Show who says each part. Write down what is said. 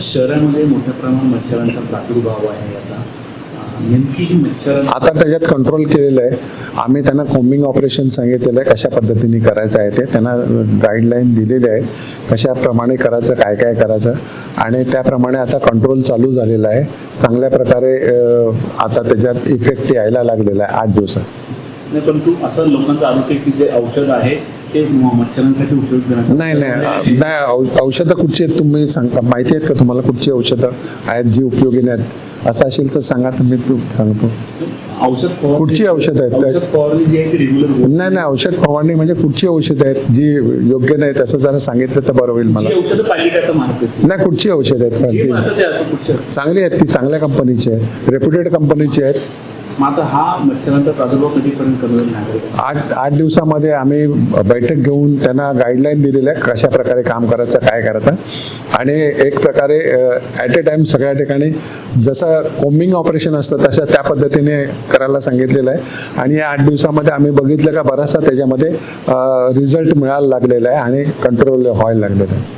Speaker 1: शहरामध्ये मोठ्या प्रमाणात मच्छरांचा प्रादुर्भाव आहे आता. नेमकी ही मच्छर
Speaker 2: आता त्याच्यात कंट्रोल केलेलं आहे. आम्ही त्यांना कोम्बिंग ऑपरेशन सांगितलेलं आहे, कशा पद्धतीने करायचं आहे ते त्यांना गाईडलाईन दिलेले आहे, कशाप्रमाणे करायचं, काय काय करायचं, आणि त्याप्रमाणे आता कंट्रोल चालू झालेला आहे. चांगल्या प्रकारे आता त्याच्यात इफेक्ट यायला लागलेला आहे 8 दिवसात.
Speaker 1: नाही, परंतु असं लोकांचं आरोग्य की जे औषध आहे ते मच्छरांसाठी उपयोग
Speaker 2: नाही औषधं कुठची आहेत तुम्ही सांगता, माहिती आहेत का तुम्हाला कुठची औषधं आहेत जी उपयोगी नाहीत? असं असेल तर सांगा, तुम्ही सांगतो.
Speaker 1: औषध
Speaker 2: कुठची औषध आहेत?
Speaker 1: औषध फवारणी जी आहे ती रेग्युलर
Speaker 2: नाही औषध फवारणी म्हणजे कुठची औषध आहेत जी योग्य नाहीत असं जरा सांगितलं तर बरं होईल मला.
Speaker 1: औषधं पालिका आता मार्केट
Speaker 2: नाही कुठची औषध आहेत? चांगली आहेत, ती चांगल्या कंपनीची आहेत, रेप्युटेड कंपनीची आहेत.
Speaker 1: मग आता हा मच्छरांचा प्रादुर्भाव कधीपर्यंत कमी होईल?
Speaker 2: 8 दिवसामध्ये आम्ही बैठक घेऊन त्यांना गाईडलाईन दिलेल्या आहे, कशा प्रकारे काम करायचं, काय करायचं, आणि एक प्रकारे ॲट ए टाइम सगळ्या ठिकाणी जसं कोम्बिंग ऑपरेशन असतं तशा त्या पद्धतीने करायला सांगितलेलं आहे. आणि या 8 दिवसामध्ये आम्ही बघितलं का बराचसा त्याच्यामध्ये रिझल्ट मिळायला लागलेला आहे आणि कंट्रोल व्हायला लागलेलं आहे.